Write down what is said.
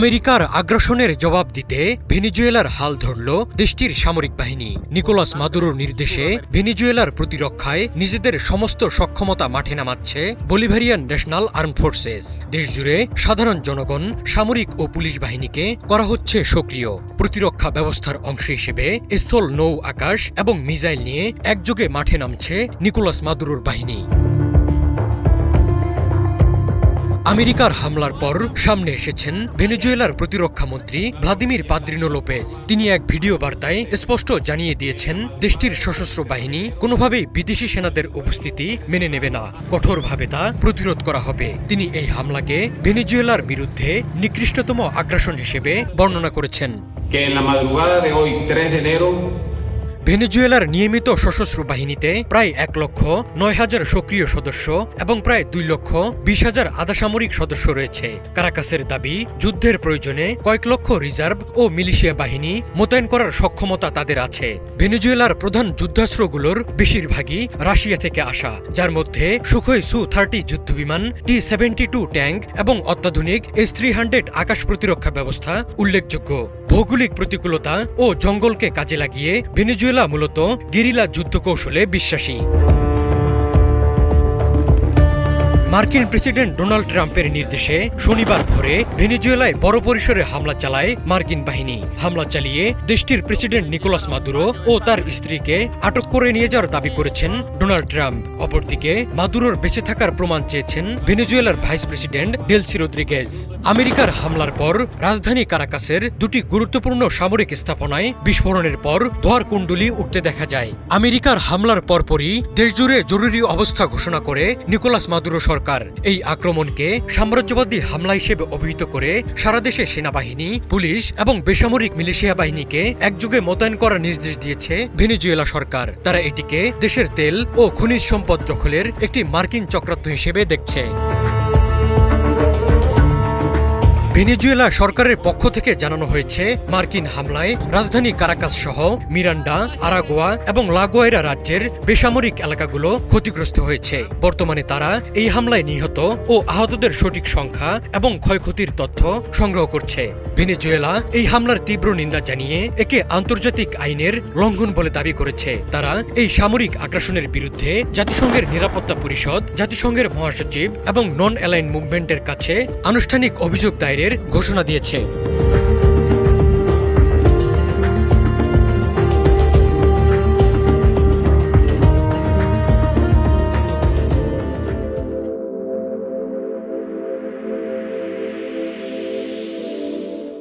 আমেরিকার আগ্রাসনের জবাব দিতে ভেনেজুয়েলার হাল ধরল দেশটির সামরিক বাহিনী। নিকোলাস মাদুরোর নির্দেশে ভেনেজুয়েলার প্রতিরক্ষায় নিজেদের সমস্ত সক্ষমতা মাঠে নামাচ্ছে বলিভারিয়ান ন্যাশনাল আর্ম ফোর্সেস। দেশজুড়ে সাধারণ জনগণ, সামরিক ও পুলিশ বাহিনীকে করা হচ্ছে সক্রিয়। প্রতিরক্ষা ব্যবস্থার অংশ হিসেবে স্থল, নৌ, আকাশ এবং মিসাইল নিয়ে একযোগে মাঠে নামছে নিকোলাস মাদুরোর বাহিনী। আমেরিকার হামলার পর সামনে এসেছেন ভেনেজুয়েলার প্রতিরক্ষা মন্ত্রী ভ্লাদিমির পাদ্রিনো লোপেজ। তিনি এক ভিডিও বার্তায় স্পষ্ট জানিয়ে দিয়েছেন, দেশটির সশস্ত্র বাহিনী কোনোভাবেই বিদেশি সেনাদের উপস্থিতি মেনে নেবে না, কঠোরভাবে তা প্রতিরোধ করা হবে। তিনি এই হামলাকে ভেনেজুয়েলার বিরুদ্ধে নিকৃষ্টতম আগ্রাসন হিসেবে বর্ণনা করেছেন। ভেনেজুয়েলার নিয়মিত সশস্ত্র বাহিনীতে প্রায় 1,09,000 সক্রিয় সদস্য এবং প্রায় 2,20,000 আধাসামরিক সদস্য রয়েছে। কারাকাসের দাবি, যুদ্ধের প্রয়োজনে কয়েক লক্ষ রিজার্ভ ও মিলিশিয়া বাহিনী মোতায়েন করার সক্ষমতা তাদের আছে। ভেনেজুয়েলার প্রধান যুদ্ধাস্ত্রগুলোর বেশিরভাগই রাশিয়া থেকে আসা, যার মধ্যে সুখোই সু-30 যুদ্ধবিমান, T-72 ট্যাঙ্ক এবং অত্যাধুনিক S-300 আকাশ প্রতিরক্ষা ব্যবস্থা উল্লেখযোগ্য। ভৌগোলিক প্রতিকূলতা ও জঙ্গলকে কাজে লাগিয়ে ভেনেজুয়েলা মূলত গেরিলা যুদ্ধকৌশলে বিশ্বাসী। মার্কিন প্রেসিডেন্ট ডোনাল্ড ট্রাম্পের নির্দেশে শনিবার ভোরে ভেনেজুয়েলায় বড় পরিসরে হামলা চালায় মার্কিন বাহিনী। হামলা চালিয়ে দেশটির প্রেসিডেন্ট নিকোলাস মাদুরো ও তার স্ত্রীকে আটক করে নিয়ে যাওয়ার দাবি করেছেন ডোনাল্ড ট্রাম্প। অপরদিকে মাদুরোর বেঁচে থাকার প্রমাণ চেয়েছেন ভেনেজুয়েলার ভাইস প্রেসিডেন্ট ডেলসি রদ্রিগেজ। আমেরিকার হামলার পর রাজধানী কারাকাসের দুটি গুরুত্বপূর্ণ সামরিক স্থাপনায় বিস্ফোরণের পর ধোঁয়ার কুণ্ডলী উঠতে দেখা যায়। আমেরিকার হামলার পরপরই দেশজুড়ে জরুরি অবস্থা ঘোষণা করে নিকোলাস মাদুরো সরকার। এই আক্রমণকে সাম্রাজ্যবাদী হামলা হিসেবে অভিহিত করে সারা দেশে সেনাবাহিনী, পুলিশ এবং বেসামরিক মিলিশিয়া বাহিনীকে একযোগে মোতায়েন করার নির্দেশ দিয়েছে ভেনেজুয়েলা সরকার। তারা এটিকে দেশের তেল ও খনিজ সম্পদ দখলের একটি মার্কিন চক্রান্ত হিসেবে দেখছে। ভেনেজুয়েলা সরকারের পক্ষ থেকে জানানো হয়েছে, মার্কিন হামলায় রাজধানী কারাকাস সহ মিরান্ডা, আরাগুয়া এবং লাগোয়েরা রাজ্যের বেসামরিক এলাকাগুলো ক্ষতিগ্রস্ত হয়েছে। বর্তমানে তারা এই হামলায় নিহত ও আহতদের সঠিক সংখ্যা এবং ক্ষয়ক্ষতির তথ্য সংগ্রহ করছে। ভেনেজুয়েলা এই হামলার তীব্র নিন্দা জানিয়ে একে আন্তর্জাতিক আইনের লঙ্ঘন বলে দাবি করেছে। তারা এই সামরিক আগ্রাসনের বিরুদ্ধে জাতিসংঘের নিরাপত্তা পরিষদ, জাতিসংঘের মহাসচিব এবং নন অ্যালাইন মুভমেন্টের কাছে আনুষ্ঠানিক অভিযোগ দায়েরের ঘোষণা দিয়েছে।